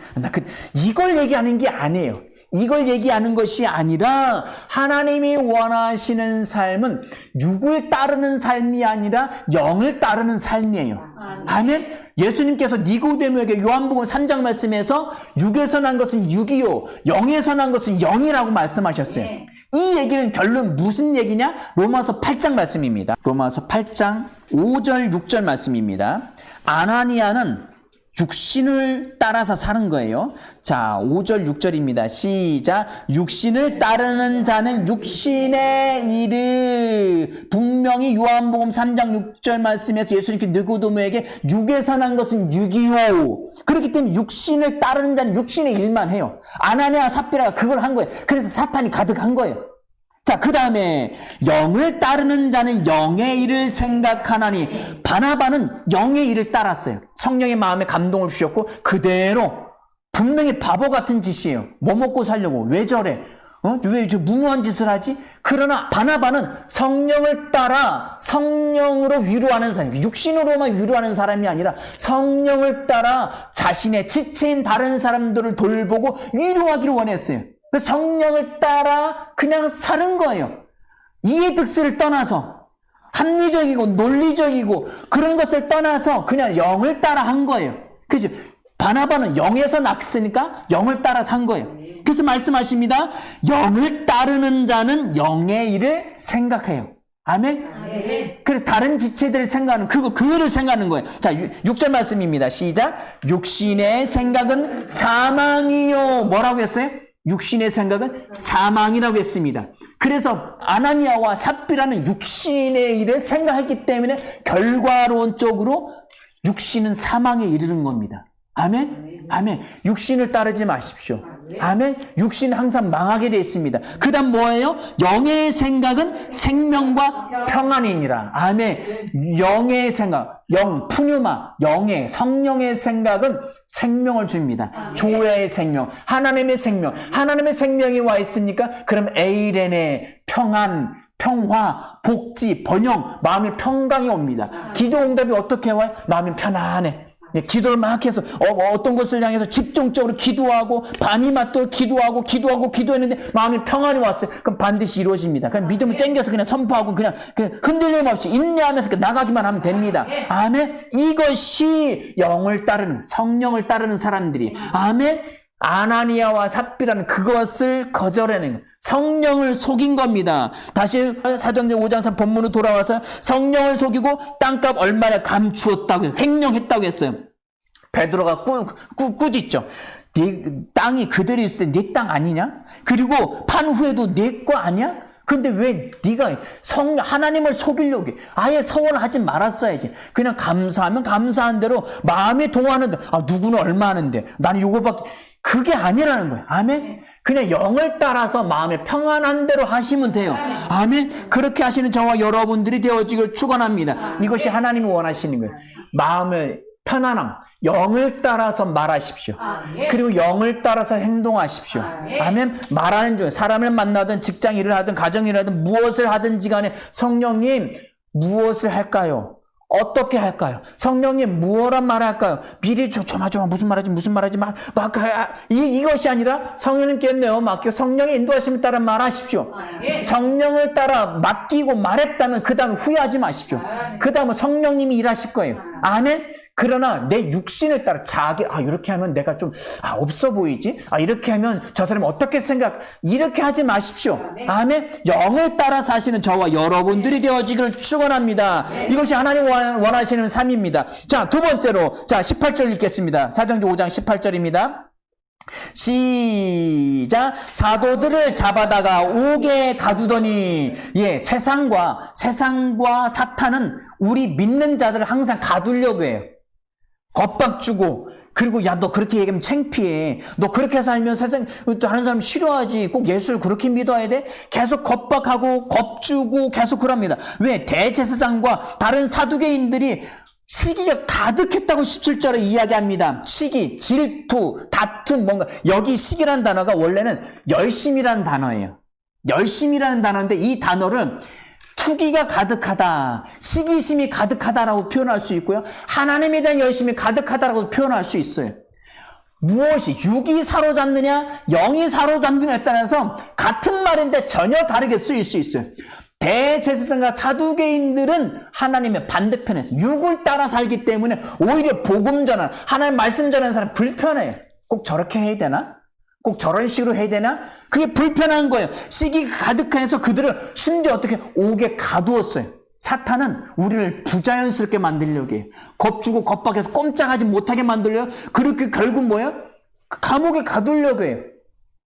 이걸 얘기하는 게 아니에요. 이걸 얘기하는 것이 아니라 하나님이 원하시는 삶은 육을 따르는 삶이 아니라 영을 따르는 삶이에요. 아멘. 예수님께서 니고데모에게 요한복음 3장 말씀에서 육에서 난 것은 육이요 영에서 난 것은 영이라고 말씀하셨어요. 이 얘기는 결론 무슨 얘기냐? 로마서 8장 말씀입니다. 로마서 8장 5절 6절 말씀입니다. 아나니아는 육신을 따라서 사는 거예요. 자, 5절 6절입니다. 시작. 육신을 따르는 자는 육신의 일을 분명히 요한복음 3장 6절 말씀에서 예수님께 니고데모에게 육에서 난 것은 육이요. 그렇기 때문에 육신을 따르는 자는 육신의 일만 해요. 아나니아 삽비라가 그걸 한 거예요. 그래서 사탄이 가득한 거예요. 자, 그 다음에 영을 따르는 자는 영의 일을 생각하나니. 바나바는 영의 일을 따랐어요. 성령의 마음에 감동을 주셨고 그대로 분명히 바보 같은 짓이에요. 뭐 먹고 살려고. 왜 저래? 왜 저 무모한 짓을 하지? 그러나 바나바는 성령을 따라 성령으로 위로하는 사람, 육신으로만 위로하는 사람이 아니라 성령을 따라 자신의 지체인 다른 사람들을 돌보고 위로하기를 원했어요. 그 성령을 따라 그냥 사는 거예요. 이해득실을 떠나서 합리적이고 논리적이고 그런 것을 떠나서 그냥 영을 따라 한 거예요. 그죠? 바나바는 영에서 났으니까 영을 따라 산 거예요. 그래서 말씀하십니다. 영을 따르는 자는 영의 일을 생각해요. 아멘? 그래서 다른 지체들을 생각하는, 그거를 생각하는 거예요. 자, 6절 말씀입니다. 시작. 육신의 생각은 사망이요. 뭐라고 했어요? 육신의 생각은 사망이라고 했습니다. 그래서 아나니아와 삽비라는 육신의 일을 생각했기 때문에 결과론적으로 육신은 사망에 이르는 겁니다. 아멘? 아멘. 육신을 따르지 마십시오. 아멘. 육신은 항상 망하게 되어 있습니다. 그 다음 뭐예요? 영의 생각은 생명과 평안이니라. 아멘. 영의 생각, 푸뉴마, 성령의 생각은 생명을 줍니다. 조야의 생명, 하나님의 생명. 하나님의 생명이 와 있습니까? 그럼 에이렌의 평안, 평화, 복지, 번영, 마음의 평강이 옵니다. 기도 응답이 어떻게 와요? 마음이 편안해. 기도를 막 해서 어떤 것을 향해서 집중적으로 기도하고 밤이 맞도록 기도했는데 마음이 평안이 왔어요. 그럼 반드시 이루어집니다. 그냥 믿음을 땡겨서 그냥 선포하고 그냥 흔들림 없이 인내하면서 나가기만 하면 됩니다. 아멘. 이것이 영을 따르는, 성령을 따르는 사람들이, 아멘. 아나니아와 삽비라는 그것을 거절해낸 거예요. 성령을 속인 겁니다. 다시 사도행전 5장 3 본문으로 돌아와서 성령을 속이고 땅값 얼마나 감추었다고 해요. 횡령했다고 했어요. 베드로가 꾸짖죠. 네 땅이 그대로 있을 때 네 땅 아니냐? 그리고 판 후에도 네 거 아니야? 근데 왜 네가 하나님을 속이려고 해? 아예 서원하지 말았어야지. 그냥 감사하면 감사한 대로 마음에 동하는데, 누구는 얼마 하는데 나는 요거밖에, 그게 아니라는 거예요. 아멘. 그냥 영을 따라서 마음에 평안한 대로 하시면 돼요. 아멘. 그렇게 하시는 저와 여러분들이 되어지길 축원합니다. 이것이 하나님이 원하시는 거예요. 마음의 편안함, 영을 따라서 말하십시오. 그리고 영을 따라서 행동하십시오. 아멘. 말하는 중에 사람을 만나든 직장 일을 하든 가정 일을 하든 무엇을 하든지 간에 성령님 무엇을 할까요? 어떻게 할까요? 성령님 무엇란 말을 할까요? 미리 조마조마 무슨 말하지 이것이 아니라 성령님께는요 맡겨 성령의 인도하심을 따라 말하십시오. 성령을 따라 맡기고 말했다면 그 다음에 후회하지 마십시오. 그 다음은 성령님이 일하실 거예요. 아멘. 그러나 내 육신을 따라 자기 이렇게 하면 내가 좀 없어 보이지? 이렇게 하면 저 사람이 어떻게 이렇게 하지 마십시오. 아멘. 영을 따라 사시는 저와 여러분들이 되어지기를 축원합니다. 이것이 하나님 원하시는 삶입니다. 자, 두 번째로 18절 읽겠습니다. 사도행전 5장 18절입니다. 시작. 사도들을 잡아다가 옥에 가두더니, 세상과 사탄은 우리 믿는 자들을 항상 가두려고 해요. 겁박 주고, 그리고 너 그렇게 얘기하면 창피해. 너 그렇게 살면 세상 다른 사람 싫어하지. 꼭 예수를 그렇게 믿어야 돼? 계속 겁박하고 겁주고 계속 그럽니다. 왜? 대제사장과 다른 사두개인들이 시기가 가득했다고 17절에 이야기합니다. 시기, 질투, 다툼, 뭔가. 여기 시기라는 단어가 원래는 열심이라는 단어예요. 열심이라는 단어인데 이 단어를 투기가 가득하다, 시기심이 가득하다라고 표현할 수 있고요. 하나님에 대한 열심이 가득하다라고 표현할 수 있어요. 무엇이 육이 사로잡느냐, 영이 사로잡느냐에 따라서 같은 말인데 전혀 다르게 쓰일 수 있어요. 대제사장과 사두개인들은 하나님의 반대편에서 육을 따라 살기 때문에 오히려 복음 전환, 하나님 말씀 전하는 사람 불편해요. 꼭 저렇게 해야 되나? 꼭 저런 식으로 해야 되나? 그게 불편한 거예요. 시기가 가득해서 그들을 심지어 어떻게 옥에 가두었어요. 사탄은 우리를 부자연스럽게 만들려고 해요. 겁주고 겁박해서 꼼짝하지 못하게 만들려고. 그렇게 결국 뭐예요? 감옥에 가두려고 해요.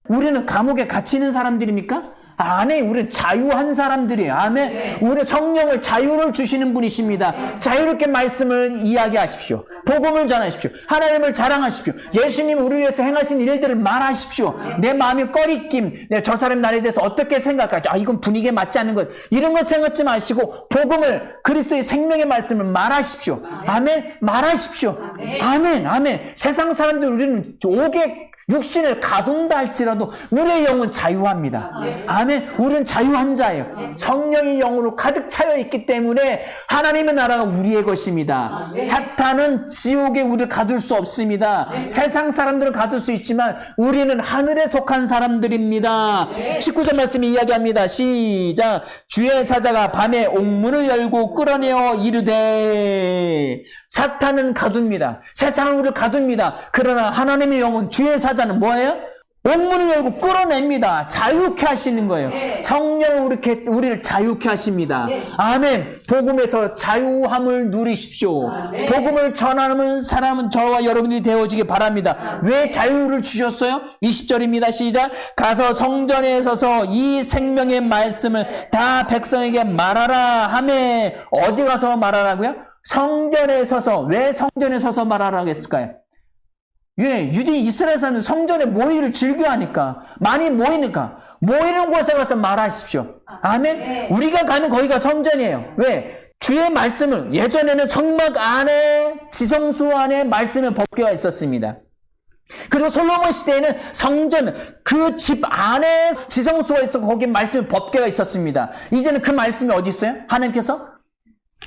우리는 감옥에 갇히는 사람들입니까? 아니, 우리는 자유한 사람들이에요. 아멘. 우리 성령을 자유를 주시는 분이십니다. 자유롭게 말씀을 이야기하십시오. 복음을 전하십시오. 하나님을 자랑하십시오. 예수님이 우리 위해서 행하신 일들을 말하십시오. 내 마음이 꺼리낌, 저 사람 나에 대해서 어떻게 생각하지? 이건 분위기에 맞지 않는 것, 이런 것 생각하지 마시고 복음을, 그리스도의 생명의 말씀을 말하십시오. 아멘. 말하십시오. 아멘. 아멘. 세상 사람들 우리는 옥에 육신을 가둔다 할지라도 우리의 영은 자유합니다. 아멘. 우리는 자유한 자예요. 성령의 영으로 가득 차여 있기 때문에 하나님의 나라가 우리의 것입니다. 사탄은 지옥에 우리를 가둘 수 없습니다. 세상 사람들은 가둘 수 있지만 우리는 하늘에 속한 사람들입니다. 19절 말씀이 이야기합니다. 시작. 주의 사자가 밤에 옥문을 열고 끌어내어 이르되. 사탄은 가둡니다. 세상은 우리를 가둡니다. 그러나 하나님의 영은, 주의 사자는 뭐예요? 옥문을 열고 끌어냅니다. 자유케 하시는 거예요. 네. 성령 우리를 자유케 하십니다. 네. 아멘. 복음에서 자유함을 누리십시오. 네. 복음을 전하는 사람은 저와 여러분들이 되어지기 바랍니다. 왜 자유를 주셨어요? 20절입니다. 시작. 가서 성전에 서서 이 생명의 말씀을 다 백성에게 말하라 하매. 어디 가서 말하라고요? 성전에 서서. 왜 성전에 서서 말하라고 했을까요? 예, 유대인 이스라엘 사람은 성전에 모이를 즐겨하니까, 많이 모이니까, 모이는 곳에 가서 말하십시오. 아멘? 네. 우리가 가는 거기가 성전이에요. 왜? 주의 말씀을, 예전에는 성막 안에, 지성소 안에 말씀의 법궤가 있었습니다. 그리고 솔로몬 시대에는 성전, 그 집 안에 지성소가 있어 거기 말씀의 법궤가 있었습니다. 이제는 그 말씀이 어디 있어요? 하나님께서?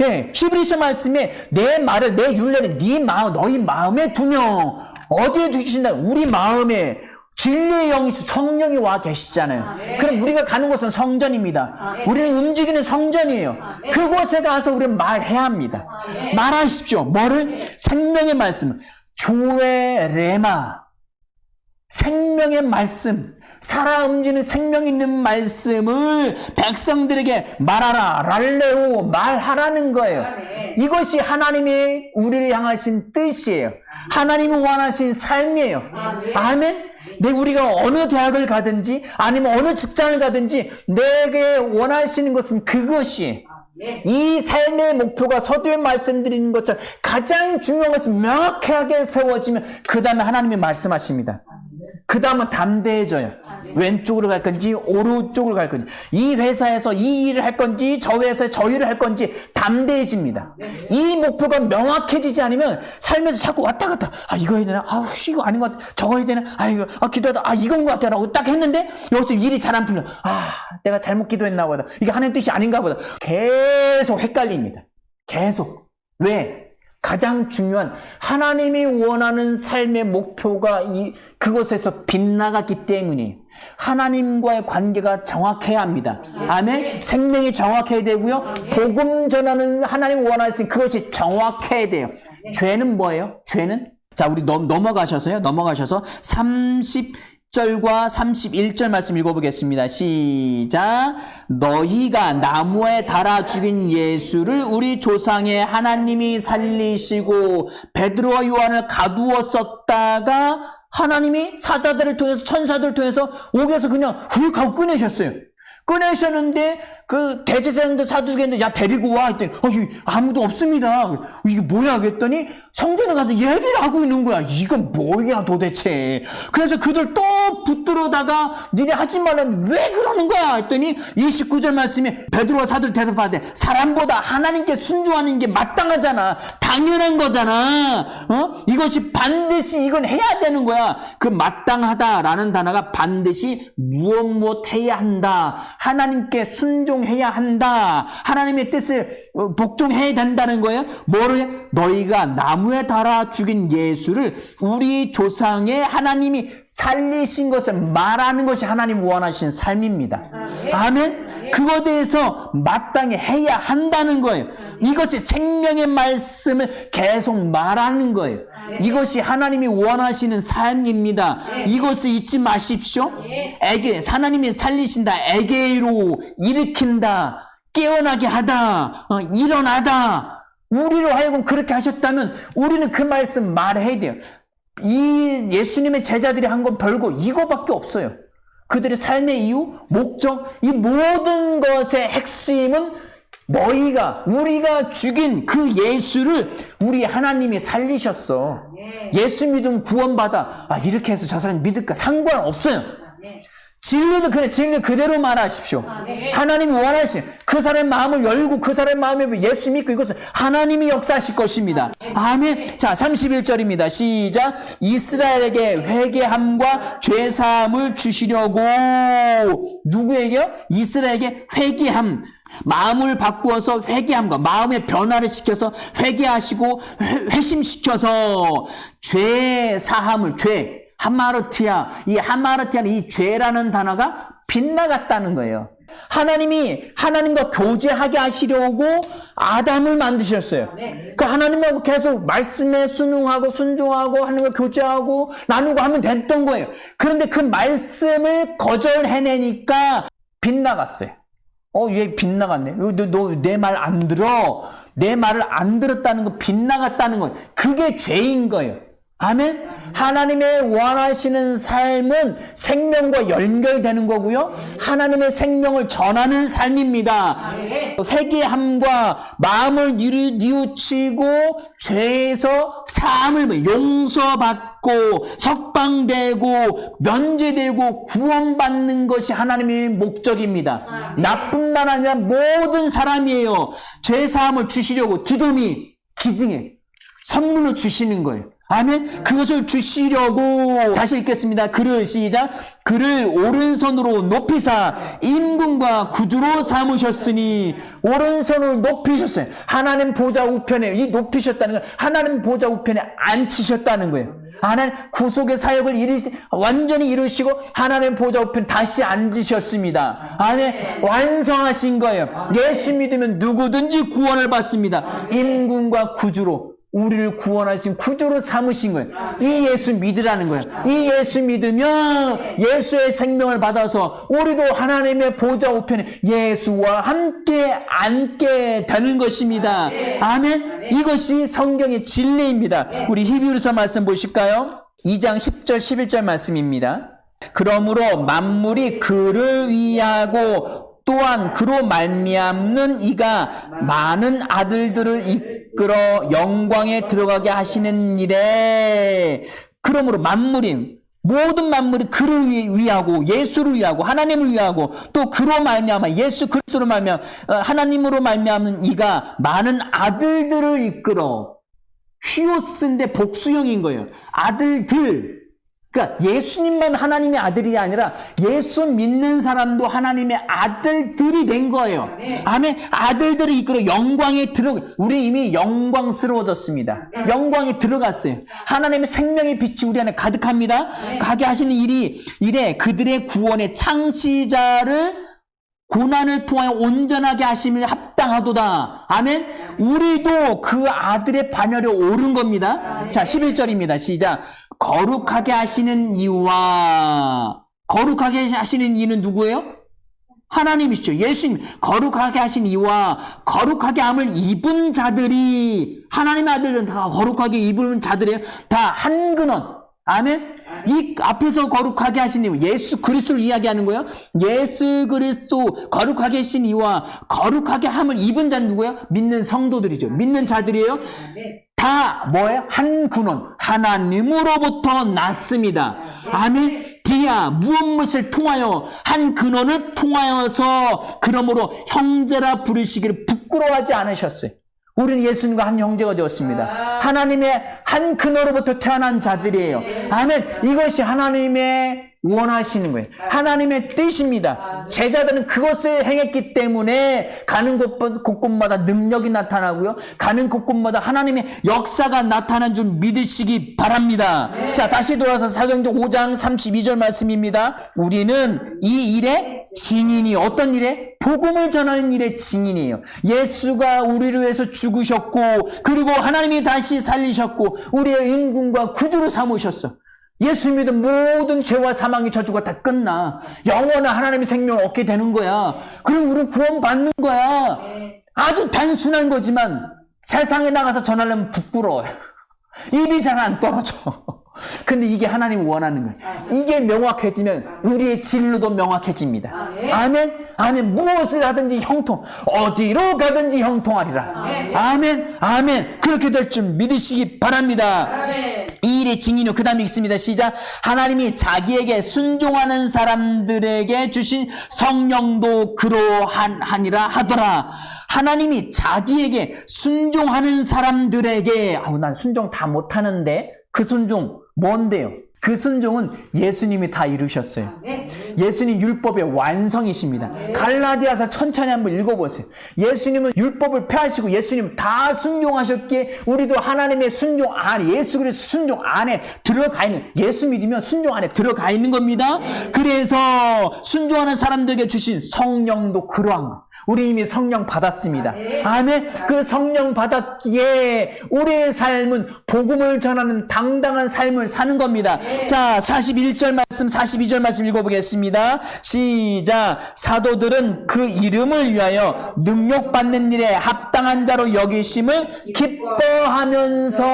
예, 히브리서 말씀에 내 말을, 내 율례를 네 마음, 너희 마음에 두며, 어디에 두신다? 우리 마음에 진리의 영이 성령이 와 계시잖아요. 네. 그럼 우리가 가는 곳은 성전입니다. 네. 우리는 움직이는 성전이에요. 네. 그곳에 가서 우리는 말해야 합니다. 네. 말하십시오. 뭐를? 생명의 말씀. 조의 레마. 생명의 말씀. 살아 움직이는 생명 있는 말씀을 백성들에게 말하라. 랄레오. 말하라는 거예요. 이것이 하나님이 우리를 향하신 뜻이에요. 하나님이 원하신 삶이에요. 아멘? 우리가 어느 대학을 가든지 아니면 어느 직장을 가든지 내게 원하시는 것은 그것이에요. 이 삶의 목표가 서두에 말씀드리는 것처럼 가장 중요한 것은 명확하게 세워지면 그 다음에 하나님이 말씀하십니다. 그 다음은 담대해져요. 왼쪽으로 갈 건지 오른쪽으로 갈 건지, 이 회사에서 이 일을 할 건지 저 회사에서 저 일을 할 건지 담대해집니다. 이 목표가 명확해지지 않으면 삶에서 자꾸 왔다 갔다, 이거 해야 되나? 이거 아닌 것 같아. 저거 해야 되나? 이거 기도하다 이건 것 같아 라고 딱 했는데 여기서 일이 잘 안 풀려. 내가 잘못 기도했나 보다. 이게 하나님 뜻이 아닌가 보다. 계속 헷갈립니다. 계속. 왜? 가장 중요한 하나님이 원하는 삶의 목표가 그것에서 빗나갔기 때문이에요. 하나님과의 관계가 정확해야 합니다. 아멘. 생명이 정확해야 되고요. 복음 전하는 하나님 원하시는 그것이 정확해야 돼요. 죄는 뭐예요? 죄는? 자, 우리 넘어가셔서 30절과 31절 말씀 읽어보겠습니다. 시작. 너희가 나무에 달아 죽인 예수를 우리 조상의 하나님이 살리시고 베드로와 요한을 가두었었다가 하나님이 사자들을 통해서, 천사들을 통해서 옥에서 그냥 훅 하고 꺼내셨어요. 꺼내셨는데 그 대제사장들 사두개인데 야 데리고 와 했더니 아무도 없습니다. 이게 뭐야 그랬더니 성전에 가서 얘기를 하고 있는 거야. 이건 뭐야 도대체. 그래서 그들 또 붙들어다가 니네 하지 말라는데 왜 그러는 거야 했더니 29절 말씀에 베드로와 사도를 대답하되 사람보다 하나님께 순종하는 게 마땅하잖아. 당연한 거잖아. 이것이 반드시 이건 해야 되는 거야. 그 마땅하다라는 단어가 반드시 무엇 해야 한다. 하나님께 순종해야 한다. 하나님의 뜻을 복종해야 된다는 거예요. 뭐를? 너희가 나무에 달아 죽인 예수를 우리 조상의 하나님이 살리신 것을 말하는 것이 하나님 원하시는 삶입니다. 아멘? 그거에 대해서 마땅히 해야 한다는 거예요. 이것이 생명의 말씀을 계속 말하는 거예요. 이것이 하나님이 원하시는 삶입니다. 이것을 잊지 마십시오. 하나님이 살리신다. 에게이로 일으킨다. 깨어나게 하다. 일어나다. 우리로 하여금 그렇게 하셨다면 우리는 그 말씀 말해야 돼요. 이 예수님의 제자들이 한 건 별거 이거밖에 없어요. 그들의 삶의 이유, 목적, 이 모든 것의 핵심은 우리가 죽인 그 예수를 우리 하나님이 살리셨어. 예수 믿으면 구원받아. 이렇게 해서 저 사람이 믿을까? 상관없어요. 진리는 그래, 진리 그대로 말하십시오. 하나님이 원하신 그 사람의 마음을 열고 그 사람의 마음에 예수 믿고 이것은 하나님이 역사하실 것입니다. 아멘. 자, 31절입니다. 시작. 이스라엘에게 회개함과 죄사함을 주시려고. 누구에게요? 이스라엘에게 회개함. 마음을 바꾸어서 회개함과 마음의 변화를 시켜서 회개하시고 회심시켜서 죄사함을, 하마르티아, 이 하마르티아는 이 죄라는 단어가 빗나갔다는 거예요. 하나님이 하나님과 교제하게 하시려고 아담을 만드셨어요. 그 하나님하고 계속 말씀에 순응하고 순종하고 하나님과 교제하고 나누고 하면 됐던 거예요. 그런데 그 말씀을 거절해내니까 빗나갔어요. 얘 빗나갔네. 너 내 말 안 들어. 내 말을 안 들었다는 거, 빗나갔다는 거. 그게 죄인 거예요. 아멘? 하나님의 원하시는 삶은 생명과 연결되는 거고요. 하나님의 생명을 전하는 삶입니다. 회개함과 마음을 뉘우치고 죄에서 사함을 용서받고 석방되고 면제되고 구원받는 것이 하나님의 목적입니다. 나뿐만 아니라 모든 사람이에요. 죄 사함을 주시려고 두둠이 기증해 선물로 주시는 거예요. 아멘. 그것을 주시려고 다시 읽겠습니다. 그를 시작. 그를 오른손으로 높이사 임금과 구주로 삼으셨으니 오른손을 높이셨어요. 하나님 보좌 우편에 이 높이셨다는 건 하나님 보좌 우편에 앉히셨다는 거예요. 하나님 구속의 사역을 완전히 이루시고 하나님 보좌 우편 다시 앉으셨습니다. 아멘. 완성하신 거예요. 예수 믿으면 누구든지 구원을 받습니다. 임금과 구주로 우리를 구원하신 구주로 삼으신 거예요. 이 예수 믿으라는 거예요. 이 예수 믿으면 예수의 생명을 받아서 우리도 하나님의 보좌 우편에 예수와 함께 앉게 되는 것입니다. 아멘. 이것이 성경의 진리입니다. 우리 히브리서 말씀 보실까요? 2장 10절 11절 말씀입니다. 그러므로 만물이 그를 위하고 또한 그로 말미암는 이가 많은 아들들을 이끌어 영광에 들어가게 하시는 일에 그러므로 모든 만물이 그를 위하고 예수를 위하고 하나님을 위하고 또 그로 말미암아 예수 그리스도로 말미암아 하나님으로 말미암는 이가 많은 아들들을 이끌어 휘오스인데 복수형인 거예요. 아들들. 그러니까 예수님만 하나님의 아들이 아니라 예수 믿는 사람도 하나님의 아들들이 된 거예요. 아멘. 아들들이 이끌어 영광에 우리 이미 영광스러워졌습니다. 영광에 들어갔어요. 하나님의 생명의 빛이 우리 안에 가득합니다. 가게 하시는 일에 그들의 구원의 창시자를 고난을 통하여 온전하게 하심을 합당하도다. 아멘. 우리도 그 아들의 반열에 오른 겁니다. 자, 11절입니다. 시작. 거룩하게 하시는 이유와 거룩하게 하시는 이는 누구예요? 하나님이시죠. 예수님. 거룩하게 하신 이유와 거룩하게 함을 입은 자들이 하나님의 아들들은 다 거룩하게 입은 자들이에요. 다 한 근원. 아멘. 이 앞에서 거룩하게 하신 이유, 예수 그리스도를 이야기하는 거예요. 예수 그리스도 거룩하게 하신 이유와 거룩하게 함을 입은 자는 누구예요? 믿는 성도들이죠. 믿는 자들이에요. 다 뭐예요? 한 근원, 하나님으로부터 났습니다. 아멘. 무엇을 통하여 한 근원을 통하여서 그러므로 형제라 부르시기를 부끄러워하지 않으셨어요. 우리는 예수님과 한 형제가 되었습니다. 하나님의 한 근원으로부터 태어난 자들이에요. 아멘. 이것이 하나님의 원하시는 거예요. 하나님의 뜻입니다. 제자들은 그것을 행했기 때문에 가는 곳곳마다 능력이 나타나고요. 가는 곳곳마다 하나님의 역사가 나타난 줄 믿으시기 바랍니다. 자, 다시 돌아서 사도행전 5장 32절 말씀입니다. 우리는 이 일의 증인이 어떤 일에? 복음을 전하는 일의 증인이에요. 예수가 우리를 위해서 죽으셨고 그리고 하나님이 다시 살리셨고 우리의 임금과 구주로 삼으셨어. 예수 믿은 모든 죄와 사망의 저주가 다 끝나. 영원한 하나님의 생명을 얻게 되는 거야. 그럼 우리는 구원받는 거야. 아주 단순한 거지만 세상에 나가서 전하려면 부끄러워요. 입이 잘 안 떨어져. 근데 이게 하나님이 원하는 거예요. 이게 명확해지면 우리의 진로도 명확해집니다. 아멘. 아멘. 무엇을 하든지 형통, 어디로 가든지 형통하리라. 아멘. 아멘. 그렇게 될 줄 믿으시기 바랍니다. 이 일의 증인은 그 다음에 읽습니다. 시작. 하나님이 자기에게 순종하는 사람들에게 주신 성령도 그러하니라 하더라. 하나님이 자기에게 순종하는 사람들에게 난 순종 다 못하는데 그 순종 뭔데요? 그 순종은 예수님이 다 이루셨어요. 예수님 율법의 완성이십니다. 갈라디아서 천천히 한번 읽어보세요. 예수님은 율법을 폐하시고 예수님은 다 순종하셨기에 우리도 하나님의 순종 안에, 예수 그리스도 순종 안에 들어가 있는, 예수 믿으면 순종 안에 들어가 있는 겁니다. 그래서 순종하는 사람들에게 주신 성령도 그러한 거. 우리 이미 성령 받았습니다. 아멘. 그 성령 받았기에 우리의 삶은 복음을 전하는 당당한 삶을 사는 겁니다. 자, 41절 말씀, 42절 말씀 읽어보겠습니다. 시작. 사도들은 그 이름을 위하여 능력받는 일에 합당한 자로 여기심을 기뻐하면서,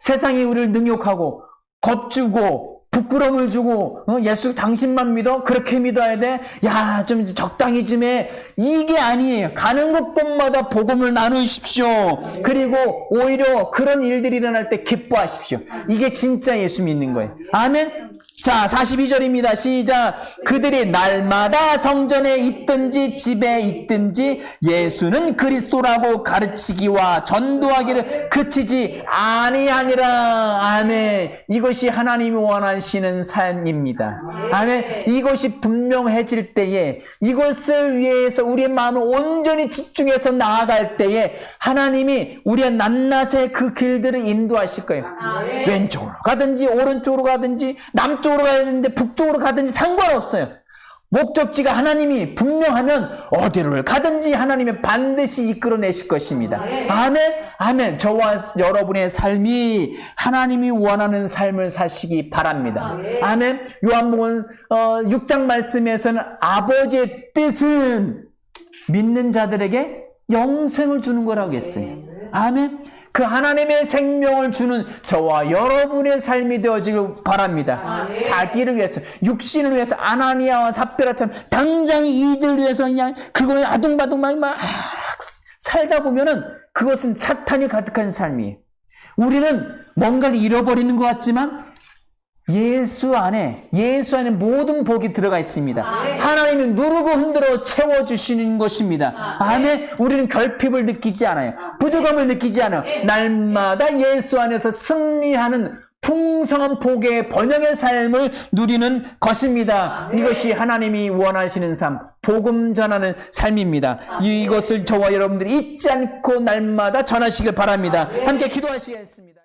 세상이 우리를 능욕하고 겁주고 부끄러움을 주고 예수 당신만 믿어? 그렇게 믿어야 돼? 야, 좀 적당히 좀 해. 이게 아니에요. 가는 곳곳마다 복음을 나누십시오. 그리고 오히려 그런 일들이 일어날 때 기뻐하십시오. 이게 진짜 예수 믿는 거예요. 아멘. 자, 42절입니다. 시작. 그들이 날마다 성전에 있든지 집에 있든지 예수는 그리스도라고 가르치기와 전도하기를 그치지 아니하니라. 아멘. 이것이 하나님이 원하시는 삶입니다. 아멘. 이것이 분명해질 때에, 이것을 위해서 우리의 마음을 온전히 집중해서 나아갈 때에 하나님이 우리의 낱낱의 그 길들을 인도하실 거예요. 왼쪽으로 가든지 오른쪽으로 가든지 남쪽으로 가야 되는데 북쪽으로 가든지 상관없어요. 목적지가 하나님이 분명하면 어디를 가든지 하나님이 반드시 이끌어내실 것입니다. 아멘. 아멘. 저와 여러분의 삶이 하나님이 원하는 삶을 사시기 바랍니다. 아멘. 요한복음 6장 말씀에서는 아버지의 뜻은 믿는 자들에게 영생을 주는 거라고 했어요. 아멘. 그 하나님의 생명을 주는 저와 여러분의 삶이 되어지길 바랍니다. 자기를 위해서, 육신을 위해서 아나니아와 삽비라처럼 당장 이들 위해서 그냥 그거를 아둥바둥 막 살다 보면은 그것은 사탄이 가득한 삶이에요. 우리는 뭔가를 잃어버리는 것 같지만 예수 안에 모든 복이 들어가 있습니다. 하나님이 누르고 흔들어 채워주시는 것입니다. 아멘. 우리는 결핍을 느끼지 않아요. 부족함을 느끼지 않아요. 날마다 예수 안에서 승리하는 풍성한 복의 번영의 삶을 누리는 것입니다. 이것이 하나님이 원하시는 삶, 복음 전하는 삶입니다. 이것을 저와 여러분들이 잊지 않고 날마다 전하시길 바랍니다. 함께 기도하시겠습니다.